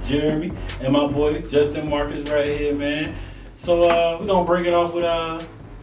Jeremy, and my boy Justin Marcus right here, man. So we're gonna break it off with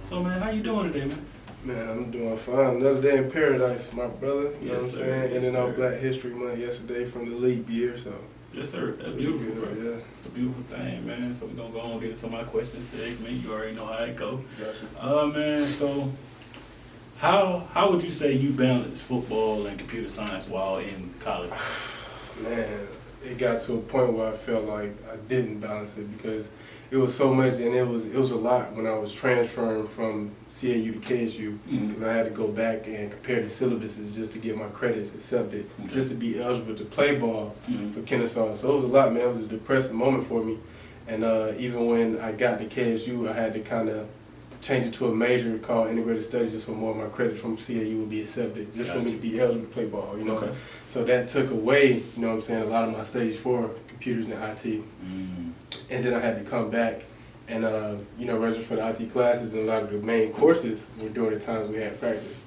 so man, how you doing today, man? Man, I'm doing fine. Another day in paradise, my brother. You know what I'm saying? Yes, Ending out Black History Month yesterday from the leap year, so. Yes, sir. That's beautiful, bro. Yeah. It's a beautiful thing, man. So we're gonna go on and get into my question segment. You already know how it go. Gotcha. Man, so how would you say you balance football and computer science while in college? Man, it got to a point where I felt like I didn't balance it because it was so much, and it was a lot when I was transferring from CAU to KSU because I had to go back and compare the syllabuses just to get my credits accepted, just to be eligible to play ball for Kennesaw. So it was a lot, man. It was a depressing moment for me, and even when I got to KSU, I had to kind of change it to a major called integrated studies just so more of my credits from CAU would be accepted, just for me to be eligible to play ball, you know. So that took away, you know what I'm saying, a lot of my studies for computers and IT. And then I had to come back and, register for the IT classes, and a lot of the main courses were during the times we had practice.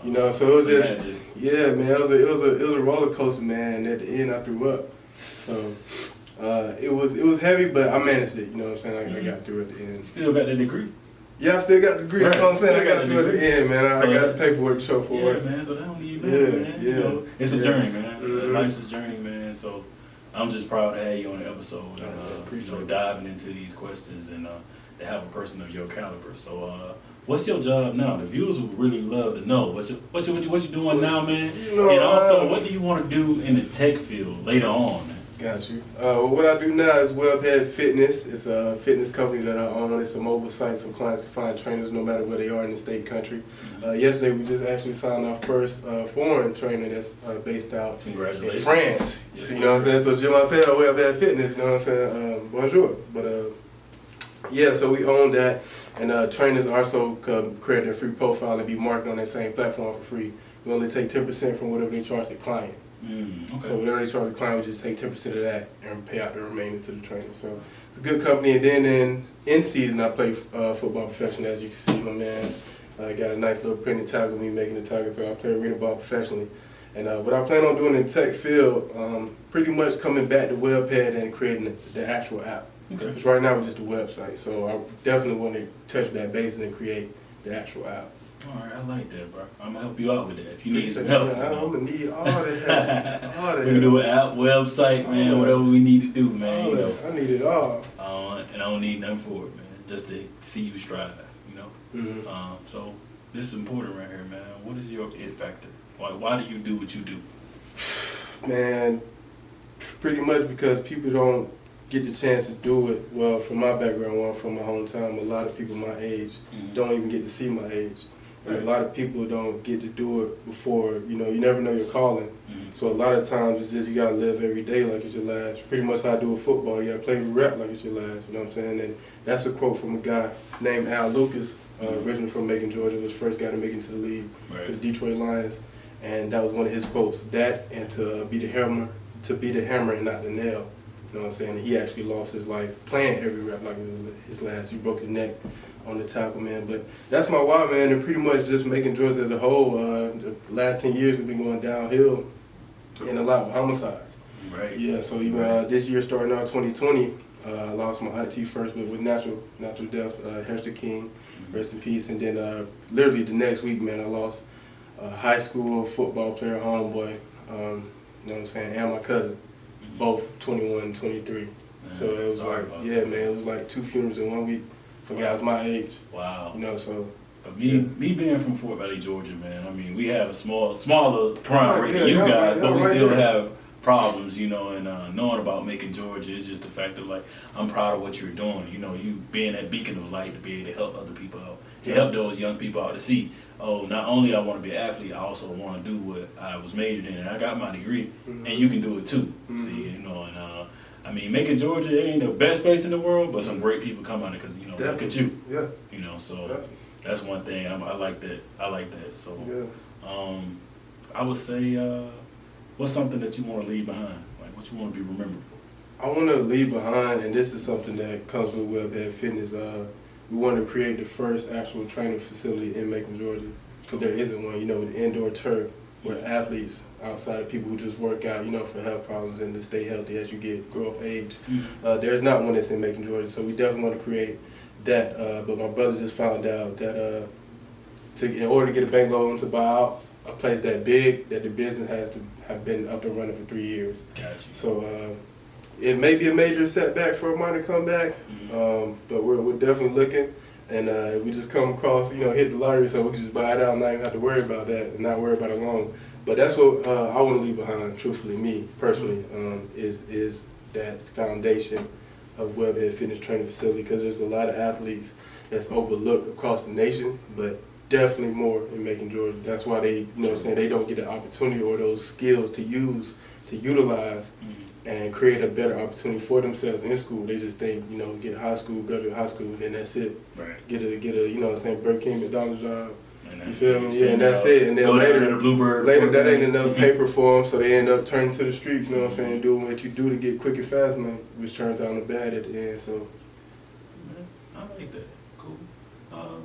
You know, so it was just, yeah, man, it was a roller coaster, man. And at the end, I threw up. So it was heavy, but I managed it. You know what I'm saying? I got through at the end. Still got that degree? Yeah, I still got the degree. That's what I'm saying. I got through at the end, man. I got the paperwork to show for it. Yeah, man. So that don't need bad, man. Yeah. You know, it's a journey, man. Life's a journey, man. So I'm just proud to have you on the episode and diving into these questions and to have a person of your caliber. So what's your job now? The viewers would really love to know what you doing now, man. And also, what do you want to do in the tech field later on, man? Got you. What I do now is WebHead Fitness. It's a fitness company that I own. It's a mobile site so clients can find trainers no matter where they are in the state, country. Yesterday we just actually signed our first foreign trainer that's based out in France. Yes, so, you know what I'm saying? So Je m'appelle WebHead Fitness, you know what I'm saying? Bonjour. But yeah, so we own that, and trainers also create their free profile and be marked on that same platform for free. We only take 10% from whatever they charge the client. So whatever they charge the client, we just take 10% of that and pay out the remainder to the trainer. So it's a good company. And then in season, I play football professionally, as you can see, my man. I got a nice little printed tag with me making the target, so I play arena ball professionally. And what I plan on doing in the tech field, pretty much coming back to WebHead and creating the actual app. Because right now we're just a website, so I definitely want to touch that base and create the actual app. All right, I like that, bro. I'm gonna help you out with that if you need some help. I'm gonna need all the help. All the we can do an app, website, man, whatever we need to do, man. You know. I need it all. And I don't need nothing for it, man. Just to see you strive, you know. So this is important right here, man. What is your it factor? Why do you do what you do? Man, pretty much because people don't get the chance to do it. Well, from my background, from my hometown, a lot of people my age don't even get to see my age. And a lot of people don't get to do it before, you never know your calling. So a lot of times it's just you gotta live every day like it's your last. Pretty much how I do with football, you gotta play with rep like it's your last, you know what I'm saying? And that's a quote from a guy named Al Lucas, originally from Macon, Georgia, was the first guy to make it into the league for the Detroit Lions. And that was one of his quotes, that and to be the hammer and not the nail. You know what I'm saying? And he actually lost his life playing every rep like it was his last. He broke his neck on the tackle, man. But that's my why, man, and pretty much just making Georgia as a whole. The last 10 years we've been going downhill and a lot with homicides. Right. Yeah, so this year starting out 2020, I lost my auntie first, but with natural death, Hester King, rest in peace. And then literally the next week, man, I lost a high school football player, homeboy, you know what I'm saying, and my cousin, both 21, 23. So it was man, it was like 2 funerals in 1 week for guys my age. Wow. You know, so. Me being from Fort Valley, Georgia, man, I mean, we have a smaller crime rate than you guys, but we still have problems, and knowing about Macon, Georgia is just the fact that, like, I'm proud of what you're doing, you being that beacon of light to be able to help other people out, to help those young people out to see, not only I want to be an athlete, I also want to do what I was majored in, and I got my degree, and you can do it too, see, I mean, Macon, Georgia ain't the best place in the world, but some great people come out of it because, look at you, so that's one thing, I like that, so, I would say, what's something that you want to leave behind? Like, what you want to be remembered for? I want to leave behind, and this is something that comes with WebHead Fitness. We want to create the first actual training facility in Macon, Georgia, because there isn't one, with indoor turf with athletes outside of people who just work out, for health problems and to stay healthy as you grow of age. There's not one that's in Macon, Georgia, so we definitely want to create that. But my brother just found out that in order to get a bank loan to buy out a place that big, that the business has to have been up and running for 3 years. Gotcha. So it may be a major setback for mine to come back, but we're definitely looking. And if we just come across, hit the lottery, so we can just buy it out and not even have to worry about that and not worry about a loan. But that's what I want to leave behind, truthfully, me personally, is that foundation of WebHead Fitness Training Facility, because there's a lot of athletes that's overlooked across the nation, but definitely more in Macon, Georgia. That's why they, they don't get the opportunity or those skills to utilize and create a better opportunity for themselves in school. They just think, get high school, graduate high school, and then that's it. Right. Get a, Burger King, McDonald's job. And You feel me? Yeah, and that's it. And then later that ain't enough paper for them, so they end up turning to the streets, doing what you do to get quick and fast money, which turns out bad at the end, so. I like that. Cool.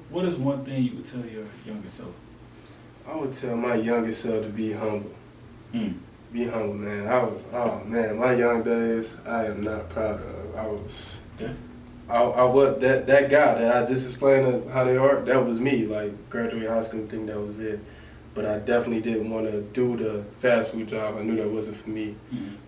What is one thing you would tell your younger self? I would tell my younger self to be humble. Be humble, man. My young days, I am not proud of. I was that guy that I just explained how they are. That was me. Like, graduate high school, think that was it. But I definitely didn't want to do the fast food job. I knew that wasn't for me.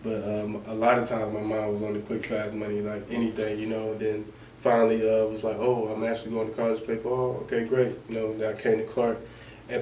But a lot of times my mind was on the quick, fast money, like anything, Then finally was like, oh, I'm actually going to college to play ball. Okay, great. Then I came to Clark.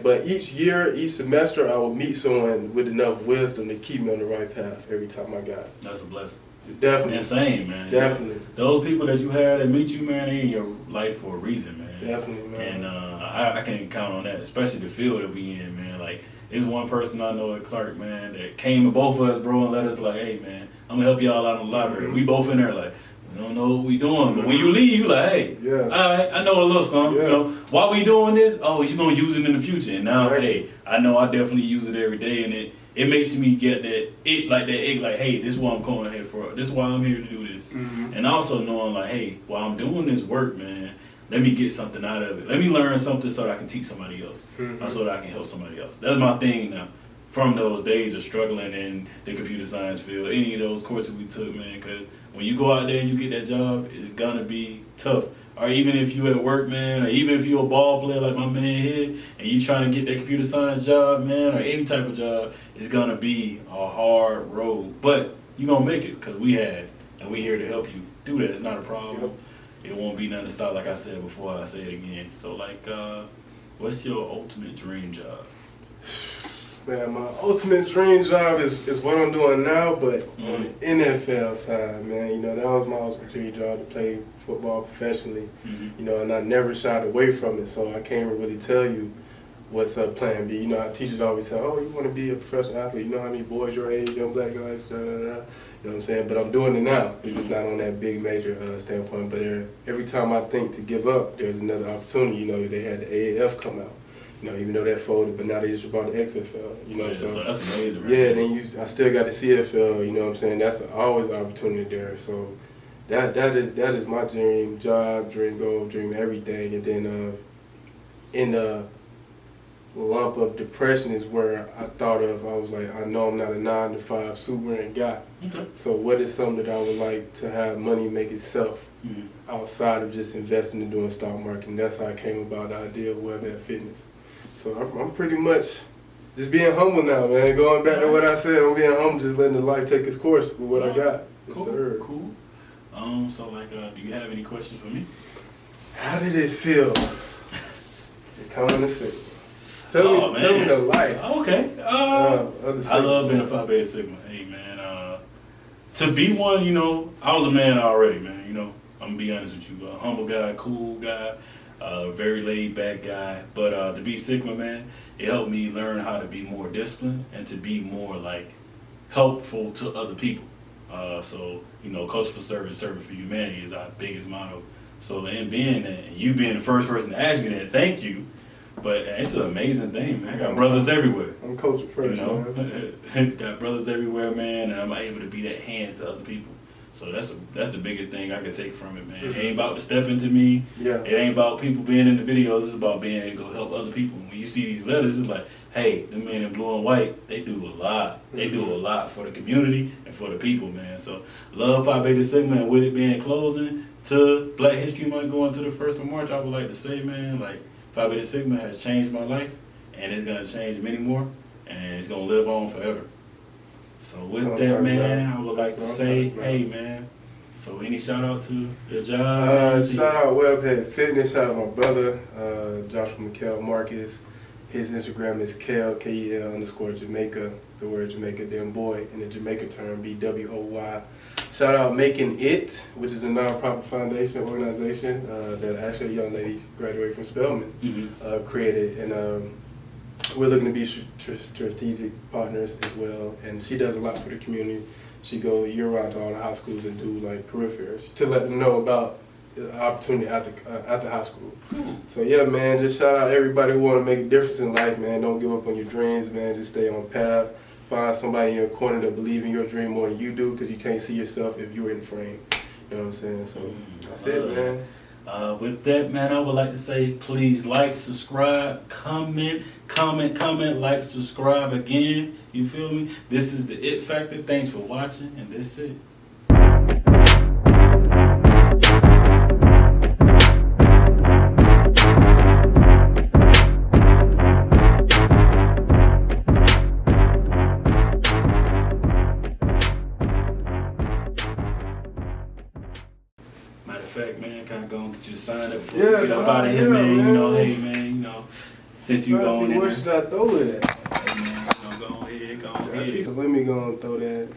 But each year, each semester, I would meet someone with enough wisdom to keep me on the right path every time I got it. That's a blessing. Definitely. Insane, man. Definitely. Those people that you had that meet you, man, they in your life for a reason, man. Definitely, man. And I can count on that, especially the field that we in, man. Like, there's one person I know at Clark, man, that came to both of us, bro, and let us like, hey, man, I'm going to help y'all out in the library. We both in there like, we don't know what we doing. But when you leave, you like, hey, all right, I know a little something. Why we doing this? Oh, you're going to use it in the future. And now, hey, I know I definitely use it every day. And it makes me get that like, hey, this is what I'm going here for. This is why I'm here to do this. And also knowing, like, hey, while I'm doing this work, man, let me get something out of it. Let me learn something so that I can teach somebody else. So that I can help somebody else. That's my thing now. From those days of struggling in the computer science field, any of those courses we took, man, because when you go out there and you get that job, it's gonna be tough. Or even if you at work, man, or even if you're a ball player like my man here, and you trying to get that computer science job, man, or any type of job, it's gonna be a hard road. But you gonna make it, because we here to help you do that. It's not a problem. It won't be nothing to stop, like I said before, I say it again. So, like, what's your ultimate dream job? Man, my ultimate dream job is what I'm doing now, but on the NFL side, man, that was my ultimate dream job, to play football professionally, and I never shied away from it, so I can't really tell you what's plan B. Our teachers always say, oh, you want to be a professional athlete, you know how many boys your age, young black guys, da, da, da. You know what I'm saying? But I'm doing it now. It's just not on that big major standpoint, but every time I think to give up, there's another opportunity. They had the AAF come out. Even though that folded, but now they just brought the XFL, so that's amazing, right? Yeah, and then I still got the CFL, you know what I'm saying? That's always an opportunity there. So that is my dream job, dream goal, dream everything. And then in the lump of depression is where I was like, I know I'm not a 9-to-5 super guy. Okay. So what is something that I would like to have money make itself outside of just investing and doing stock market? And that's how I came about the idea of WebHead Fitness. So I'm pretty much just being humble now, man. Going back to what I said, I'm being humble, just letting the life take its course with what I got. Cool. So like, do you have any questions for me? How did it feel to come in the city? Tell me the life. Okay. I love being a Phi Beta Sigma. Hey, man. To be one, I was a man already, man. I'm gonna be honest with you. A humble guy, cool guy. Very laid back guy, but to be Sigma, man, it helped me learn how to be more disciplined and to be more like helpful to other people. So culture for service, service for humanity is our biggest motto. So in being that, and you being the first person to ask me that, thank you. But it's an amazing thing, man. I got brothers everywhere. I'm culture first, man. Got brothers everywhere, man, and I'm able to be that hand to other people. So that's the biggest thing I could take from it, man. It ain't about to step into me. Yeah. It ain't about people being in the videos. It's about being able to go help other people. When you see these letters, it's like, hey, the men in blue and white, they do a lot. They do a lot for the community and for the people, man. So love Phi Beta Sigma, and with it being closing to Black History Month going to the 1st of March, I would like to say, man, like Phi Beta Sigma has changed my life, and it's gonna change many more, and it's gonna live on forever. So with that, man, I would like to say, hey, man. So any shout out to your job? Shout out WebHead Fitness. Shout out my brother, Joshua McKell Marcus. His Instagram is Kel_Jamaica. The word Jamaica, then boy, in the Jamaica term, BWOY. Shout out Making It, which is a non-profit foundation organization that actually a young lady graduated from Spelman created, and we're looking to be strategic partners as well. And she does a lot for the community. She go year-round to all the high schools and do like career fairs to let them know about the opportunity after high school. So yeah, man, just shout out everybody who want to make a difference in life, man. Don't give up on your dreams, man. Just stay on path. Find somebody in your corner that believe in your dream more than you do, because you can't see yourself if you're in the frame. You know what I'm saying? So that's it, man. With that, man, I would like to say, please like, subscribe, comment, like, subscribe again. You feel me? This is the It Factor. Thanks for watching, and this is it. Matter of fact, man, kind of go and get you signed up before we get up out of here, man. You know, hey, man, you know, since you going in where should I throw it at? Hey, man, you know, go ahead. So let me go and throw that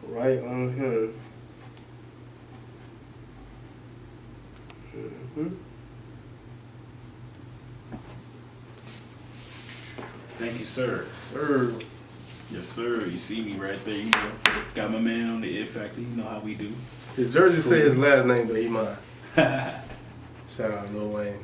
right on him. Thank you, sir. Sir. Yes, sir. You see me right there. You know, got my man on the It Factor. You know how we do. His jersey say his last name, but he mine. Shout out Lil Wayne.